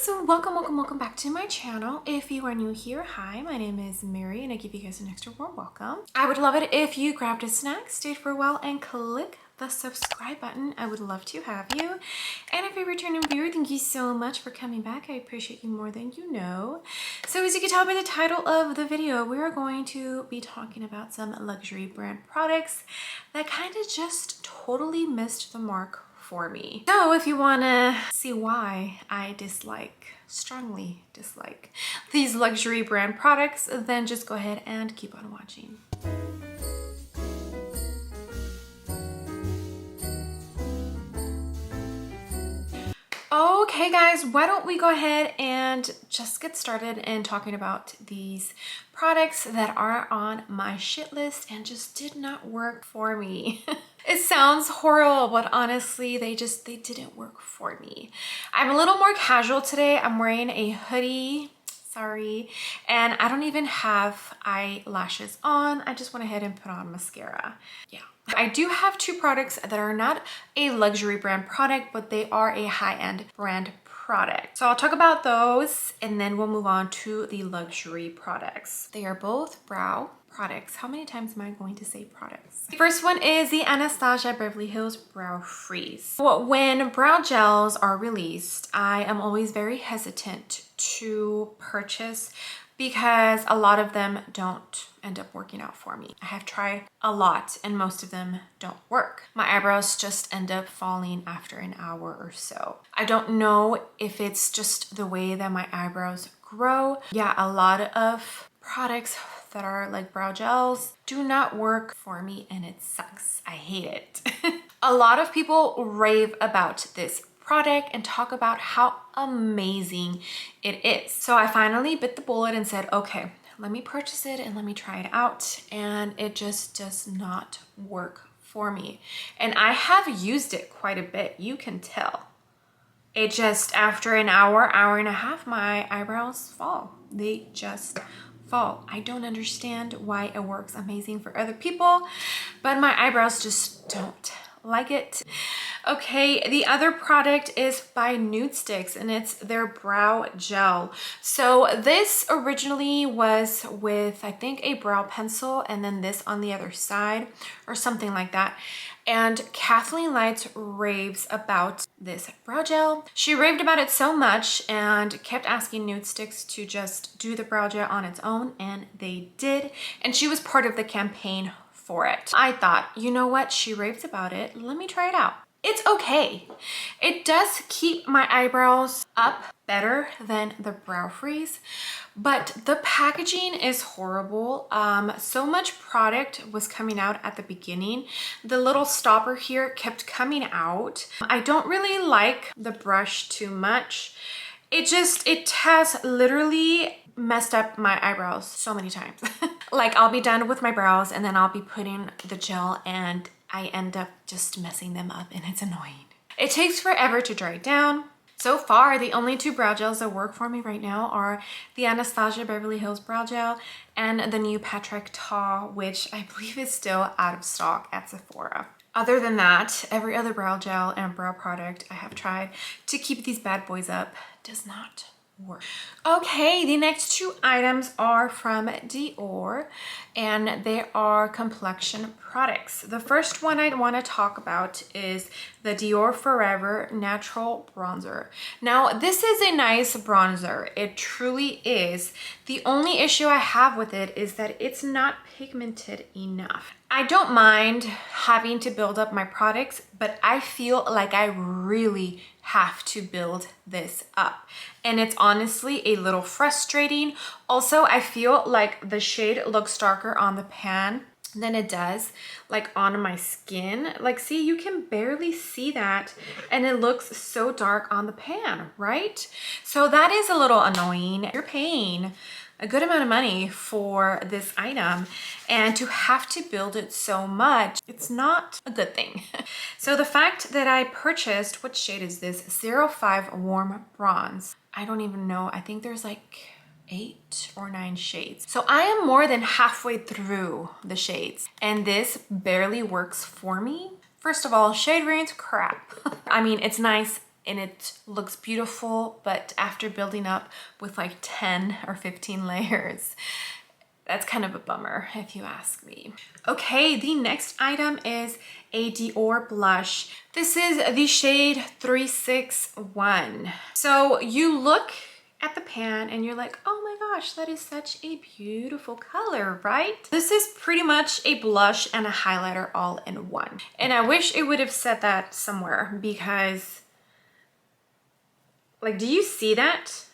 So welcome back to my channel. If you are new here, hi, my name is Mary and I give you guys an extra warm welcome. I would love it if you grabbed a snack, stayed for a while, and click the subscribe button. I would love to have you. And if you're a returning viewer, thank you so much for coming back. I appreciate you more than you know. So as you can tell by the title of the video, we are going to be talking about some luxury brand products that kind of just totally missed the mark for me. So if you want to see why I strongly dislike these luxury brand products, then just go ahead and keep on watching. Okay guys, why don't we go ahead and just get started in talking about these products that are on my shit list and just did not work for me. It sounds horrible, but honestly, they didn't work for me. I'm a little more casual today. I'm wearing a hoodie, sorry, and I don't even have eyelashes on. I just went ahead and put on mascara. Yeah. I do have two products that are not a luxury brand product, but they are a high-end brand product. So I'll talk about those and then we'll move on to the luxury products. They are both brow products. How many times am I going to say products? The first one is the Anastasia Beverly Hills Brow Freeze. When brow gels are released, I am always very hesitant to purchase because a lot of them don't end up working out for me. I have tried a lot and most of them don't work. My eyebrows just end up falling after an hour or so. I don't know if it's just the way that my eyebrows grow. Yeah, a lot of products that are like brow gels do not work for me and it sucks. I hate it. A lot of people rave about this product and talk about how amazing it is. So I finally bit the bullet and said, okay, let me purchase it and let me try it out. And it just does not work for me. And I have used it quite a bit, you can tell. It just, after an hour, hour and a half, my eyebrows fall. They just fall. I don't understand why it works amazing for other people, but my eyebrows just don't like it. Okay, the other product is by Nude Sticks and it's their brow gel. So this originally was with, I think, a brow pencil and then this on the other side or something like that. And Kathleen Lights raves about this brow gel. She raved about it so much and kept asking Nude Sticks to just do the brow gel on its own, and they did. And she was part of the campaign for it. I thought, you know what? She raves about it. Let me try it out. It's okay. It does keep my eyebrows up better than the brow freeze, but the packaging is horrible. So much product was coming out at the beginning. The little stopper here kept coming out. I don't really like the brush too much. It has literally messed up my eyebrows so many times. Like, I'll be done with my brows and then I'll be putting the gel and I end up just messing them up and it's annoying. It takes forever to dry down. So far, the only two brow gels that work for me right now are the Anastasia Beverly Hills Brow Gel and the new Patrick Ta, which I believe is still out of stock at Sephora. Other than that, every other brow gel and brow product I have tried to keep these bad boys up does not work. Okay, the next two items are from Dior and they are Complexion Products. The first one I want to talk about is the Dior Forever Natural Bronzer. Now, this is a nice bronzer. It truly is. The only issue I have with it is that it's not pigmented enough. I don't mind having to build up my products, but I feel like I really have to build this up. And it's honestly a little frustrating. Also, I feel like the shade looks darker on the pan than it does like on my skin. Like, see, you can barely see that and it looks so dark on the pan, right? So that is a little annoying. You're paying a good amount of money for this item and to have to build it so much, it's not a good thing. So the fact that I purchased, what shade is this? 05 Warm Bronze. I don't even know. I think there's like 8 or 9 shades. So I am more than halfway through the shades and this barely works for me. First of all, shade variance crap. I mean, it's nice and it looks beautiful, but after building up with like 10 or 15 layers, that's kind of a bummer if you ask me. Okay, the next item is a Dior blush. This is the shade 361. So you look at the pan and you're like, oh my gosh, that is such a beautiful color, right? This is pretty much a blush and a highlighter all in one. And I wish it would have said that somewhere, because like, do you see that?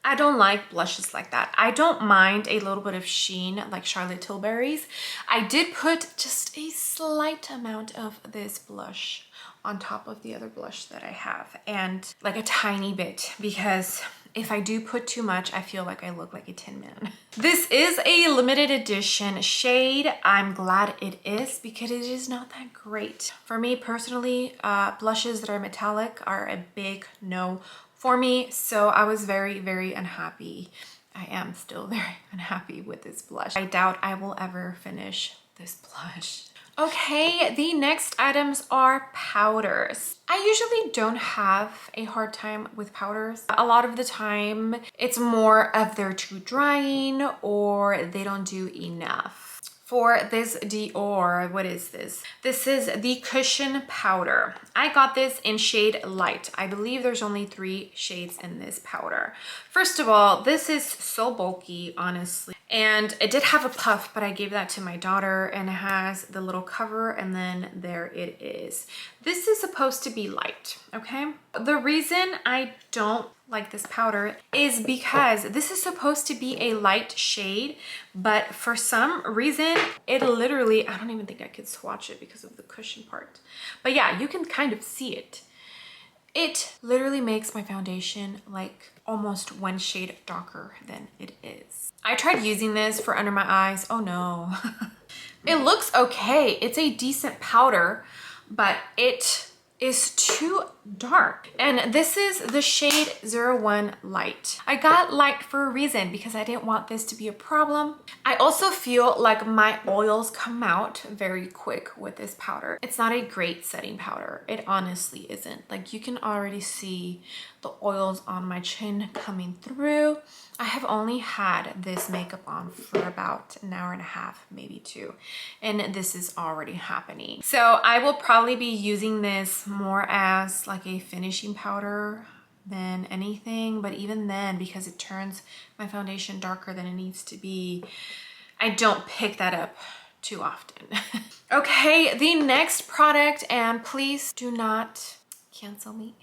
I don't like blushes like that. I don't mind a little bit of sheen like Charlotte Tilbury's. I did put just a slight amount of this blush on top of the other blush that I have, and like a tiny bit, because if I do put too much, I feel like I look like a Tin Man. This is a limited edition shade. I'm glad it is, because it is not that great. For me personally, blushes that are metallic are a big no for me. So I was very, very unhappy. I am still very unhappy with this blush. I doubt I will ever finish this blush. Okay, the next items are powders. I usually don't have a hard time with powders. A lot of the time, it's more of they're too drying or they don't do enough. For this Dior, what is this? This is the Cushion Powder. I got this in shade Light. I believe there's only 3 shades in this powder. First of all, this is so bulky, honestly. And it did have a puff, but I gave that to my daughter, and it has the little cover, and then there it is. This is supposed to be light, okay? The reason I don't like this powder is because this is supposed to be a light shade, but for some reason, it literally, I don't even think I could swatch it because of the cushion part. But yeah, you can kind of see it. It literally makes my foundation like almost 1 shade darker than it is. I tried using this for under my eyes. Oh no. It looks okay. It's a decent powder, but it is too dark. And this is the shade 01 Light. I got light for a reason, because I didn't want this to be a problem. I also feel like my oils come out very quick with this powder. It's not a great setting powder. It honestly isn't. Like, you can already see the oils on my chin coming through. I have only had this makeup on for about an hour and a half, maybe 2, and this is already happening. So I will probably be using this more as like a finishing powder than anything, but even then, because it turns my foundation darker than it needs to be, I don't pick that up too often. Okay, the next product, and please do not cancel me.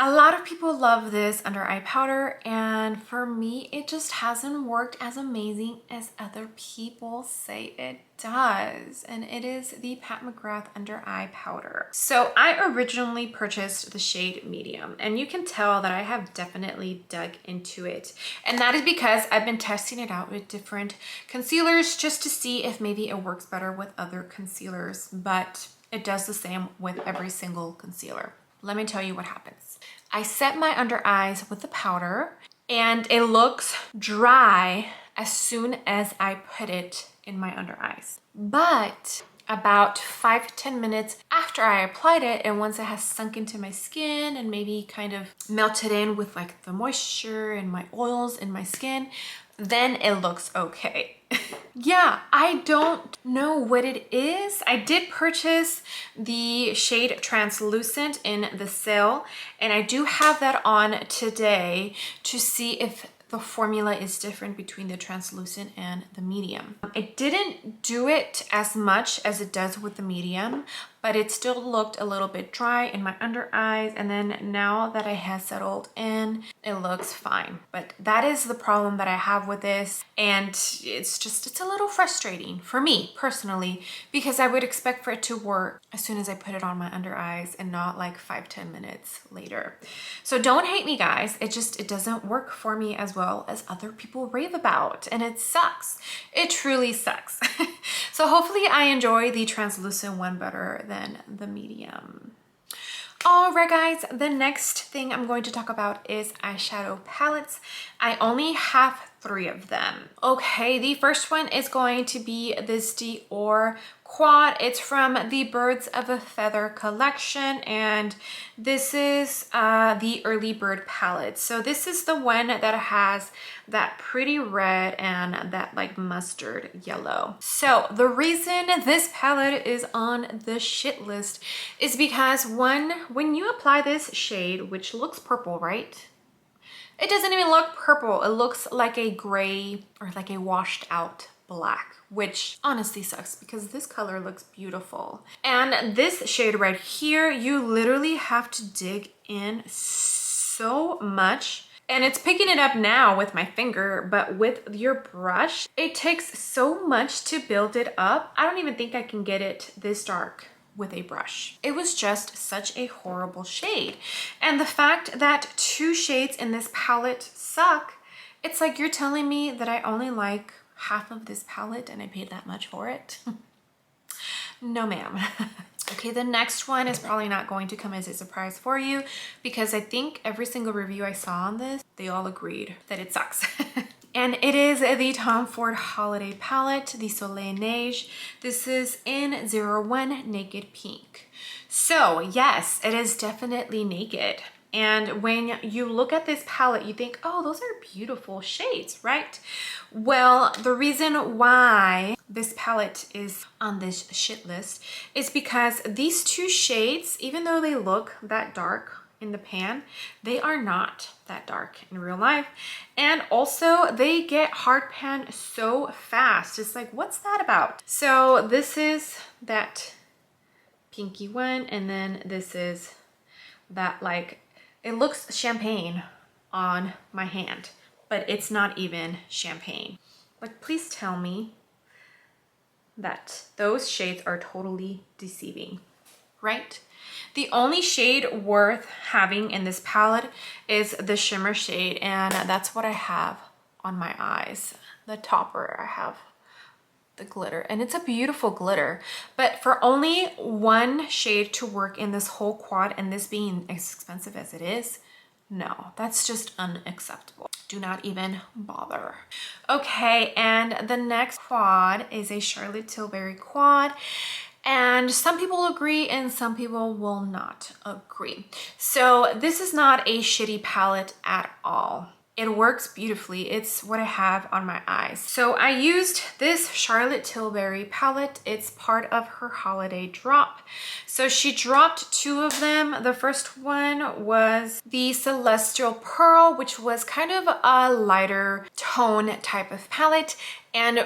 A lot of people love this under eye powder, and for me, it just hasn't worked as amazing as other people say it does. And it is the Pat McGrath under eye powder. So I originally purchased the shade medium, and you can tell that I have definitely dug into it. And that is because I've been testing it out with different concealers just to see if maybe it works better with other concealers, but it does the same with every single concealer. Let me tell you what happens. I set my under eyes with the powder, and it looks dry as soon as I put it in my under eyes. But about 5-10 minutes after I applied it, and once it has sunk into my skin and maybe kind of melted in with like the moisture and my oils in my skin, then it looks okay. Yeah, I don't know what it is. I did purchase the shade Translucent in the sale, and I do have that on today to see if the formula is different between the translucent and the medium. It didn't do it as much as it does with the medium, but it still looked a little bit dry in my under eyes, and then now that it has settled in, it looks fine. But that is the problem that I have with this, and it's a little frustrating for me personally, because I would expect for it to work as soon as I put it on my under eyes and not like 5-10 minutes later. So don't hate me, guys. It doesn't work for me as well as other people rave about, and it sucks. It truly sucks. So hopefully I enjoy the translucent one better than the medium. All right, guys, the next thing I'm going to talk about is eyeshadow palettes. I only have 3 of them. Okay, the first one is going to be this Dior Quad. It's from the Birds of a Feather collection, and this is the Early Bird palette. So this is the one that has that pretty red and that like mustard yellow. So the reason this palette is on the shit list is because when you apply this shade, which looks purple, right? It doesn't even look purple. It looks like a gray or like a washed out black, which honestly sucks because this color looks beautiful. And this shade right here, you literally have to dig in so much. And it's picking it up now with my finger, but with your brush, it takes so much to build it up. I don't even think I can get it this dark with a brush. It was just such a horrible shade. And the fact that 2 shades in this palette suck, it's like you're telling me that I only like half of this palette and I paid that much for it? No, ma'am. Okay, the next one is probably not going to come as a surprise for you because I think every single review I saw on this, they all agreed that it sucks. And it is the Tom Ford Holiday Palette, the Soleil Neige. This is in 01 Naked Pink. So yes, it is definitely naked. And when you look at this palette, you think, oh, those are beautiful shades, right? Well, the reason why this palette is on this shit list is because these 2 shades, even though they look that dark in the pan, they are not that dark in real life. And also they get hard pan so fast. It's like, what's that about? So this is that pinky one, and then this is that, like, it looks champagne on my hand, but it's not even champagne. Like, please tell me that those shades are totally deceiving, right? The only shade worth having in this palette is the shimmer shade, and that's what I have on my eyes. The topper, I have the glitter, and it's a beautiful glitter, but for only 1 shade to work in this whole quad, and this being as expensive as it is, no, that's just unacceptable. Do not even bother. Okay, and the next quad is a Charlotte Tilbury quad. And some people agree and some people will not agree. So this is not a shitty palette at all. It works beautifully. It's what I have on my eyes. So I used this Charlotte Tilbury palette. It's part of her holiday drop. So she dropped 2 of them. The first one was the Celestial Pearl, which was kind of a lighter tone type of palette. And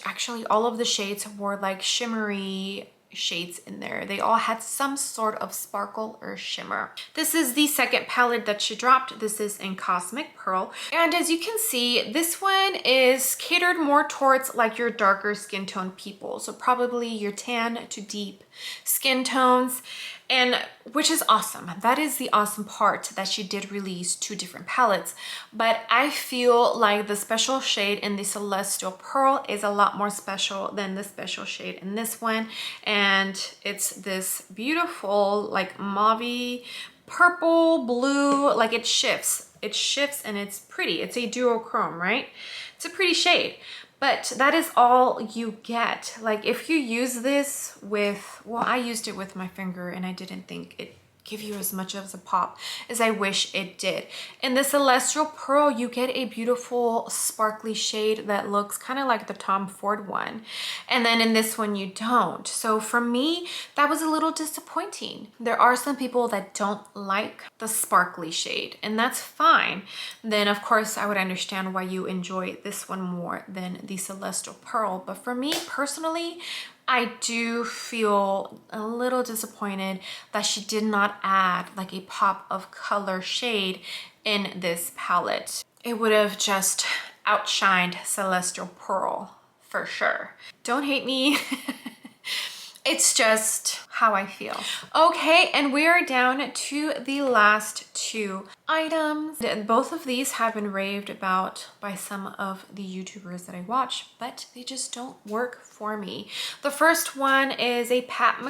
actually all of the shades were like shimmery shades in there. They all had some sort of sparkle or shimmer. This is the second palette that she dropped. This is in Cosmic Pearl. And as you can see, this one is catered more towards like your darker skin tone people. So probably your tan to deep skin tones, and which is awesome. That is the awesome part, that she did release 2 different palettes. But I feel like the special shade in the Celestial Pearl is a lot more special than the special shade in this one. And it's this beautiful like mauve, purple, blue, like it shifts and it's pretty. It's a duochrome, right? It's a pretty shade. But that is all you get. Like if you use this with, well, I used it with my finger and I didn't think it give you as much of a pop as I wish it did. In the Celestial Pearl, you get a beautiful sparkly shade that looks kind of like the Tom Ford one. And then in this one, you don't. So for me, that was a little disappointing. There are some people that don't like the sparkly shade, and that's fine. Then of course, I would understand why you enjoy this one more than the Celestial Pearl. But for me personally, I do feel a little disappointed that she did not add like a pop of color shade in this palette. It would have just outshined Celestial Pearl for sure. Don't hate me. It's just how I feel. Okay, and we are down to the last 2 items. Both of these have been raved about by some of the YouTubers that I watch, but they just don't work for me. The first one is a Pat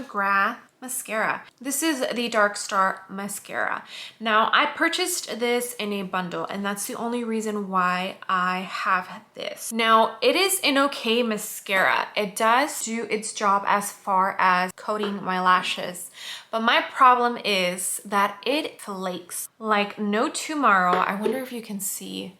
mascara. This is the Dark Star mascara. Now, I purchased this in a bundle, and that's the only reason why I have this. Now, it is an okay mascara. It does do its job as far as coating my lashes, but my problem is that it flakes like no tomorrow. I wonder if you can see.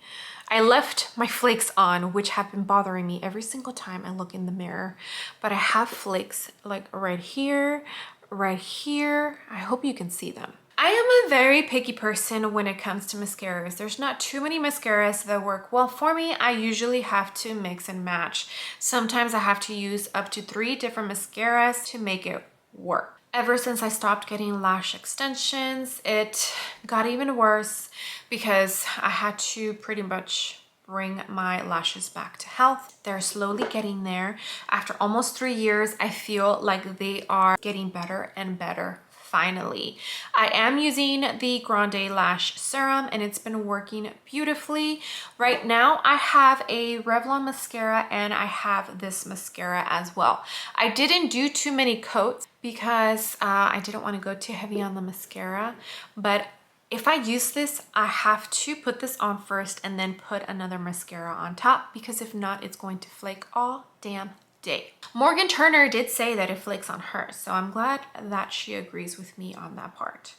I left my flakes on, which have been bothering me every single time I look in the mirror, but I have flakes like right here, right here. I hope you can see them. I am a very picky person when it comes to mascaras. There's not too many mascaras that work well for me. I usually have to mix and match. Sometimes I have to use up to 3 different mascaras to make it work. Ever since I stopped getting lash extensions, it got even worse because I had to pretty much bring my lashes back to health. They're slowly getting there. After almost 3 years, I feel like they are getting better and better. Finally, I am using the Grande Lash Serum and it's been working beautifully. Right now, I have a Revlon mascara and I have this mascara as well. I didn't do too many coats because I didn't want to go too heavy on the mascara, but if I use this, I have to put this on first and then put another mascara on top, because if not, it's going to flake all damn day. Morgan Turner did say that it flakes on her, so I'm glad that she agrees with me on that part.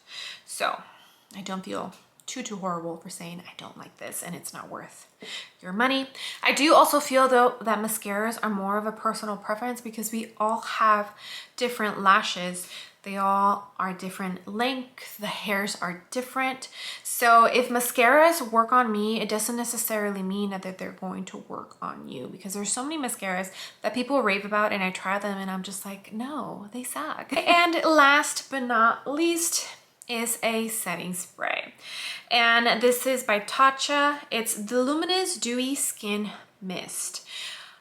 So I don't feel too horrible for saying I don't like this and it's not worth your money. I do also feel though that mascaras are more of a personal preference because we all have different lashes. They all are different length, the hairs are different. So if mascaras work on me, it doesn't necessarily mean that they're going to work on you, because there's so many mascaras that people rave about and I try them and I'm just like, no, they suck. And last but not least is a setting spray. And this is by Tatcha. It's the Luminous Dewy Skin Mist.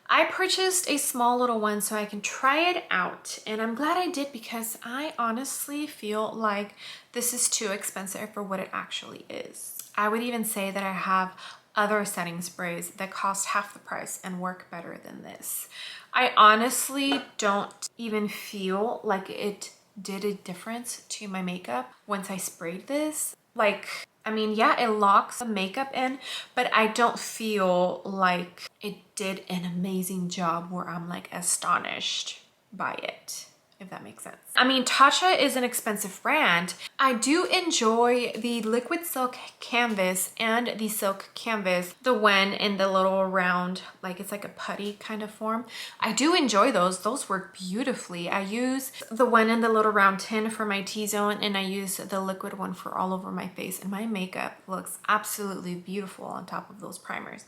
I purchased a small little one so I can try it out, and I'm glad I did because I honestly feel like this is too expensive for what it actually is. I would even say that I have other setting sprays that cost half the price and work better than this. I honestly don't even feel like it did a difference to my makeup once I sprayed this. Like, I mean, yeah, it locks the makeup in, but I don't feel like it did an amazing job where I'm like astonished by it, if that makes sense. I mean, Tatcha is an expensive brand. I do enjoy the liquid silk canvas and the silk canvas, the one in the little round, like it's like a putty kind of form. I do enjoy those. Those work beautifully. I use the one in the little round tin for my T-zone, and I use the liquid one for all over my face, and my makeup looks absolutely beautiful on top of those primers.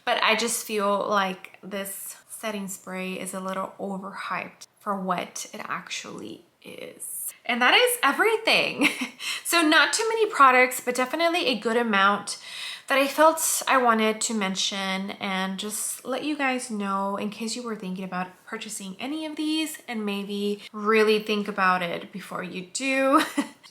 But I just feel like this setting spray is a little overhyped for what it actually is. And that is everything. So not too many products, but definitely a good amount that I felt I wanted to mention and just let you guys know in case you were thinking about purchasing any of these and maybe really think about it before you do.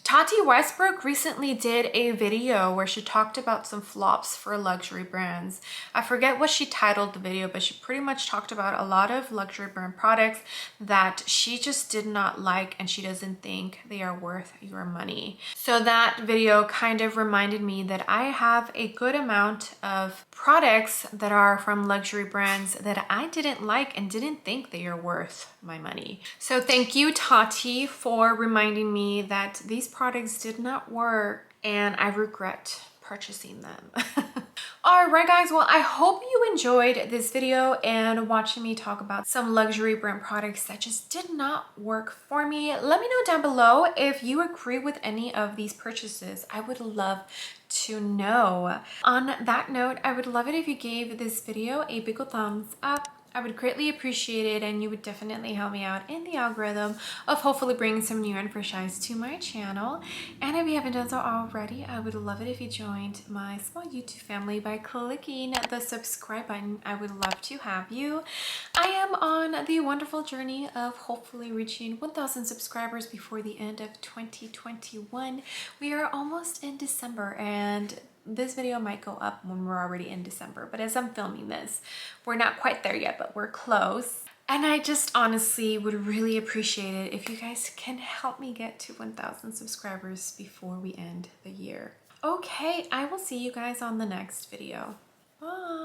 Tati Westbrook recently did a video where she talked about some flops for luxury brands. I forget what she titled the video, but she pretty much talked about a lot of luxury brand products that she just did not like and she doesn't think they are worth your money. So that video kind of reminded me that I have a good amount of products that are from luxury brands that I didn't like and didn't think they are worth my money. So thank you, Tati, for reminding me that these products did not work and I regret purchasing them. All right, guys, well, I hope you enjoyed this video and watching me talk about some luxury brand products that just did not work for me. Let me know down below if you agree with any of these purchases. I would love to know. On that note, I would love it if you gave this video a big ol' thumbs up. I would greatly appreciate it, and you would definitely help me out in the algorithm of hopefully bringing some new and fresh eyes to my channel. And if you haven't done so already, I would love it if you joined my small YouTube family by clicking the subscribe button. I would love to have you. I am on the wonderful journey of hopefully reaching 1,000 subscribers before the end of 2021. We are almost in December, and this video might go up when we're already in December, but as I'm filming this, we're not quite there yet, but we're close. And I just honestly would really appreciate it if you guys can help me get to 1,000 subscribers before we end the year. Okay, I will see you guys on the next video. Bye.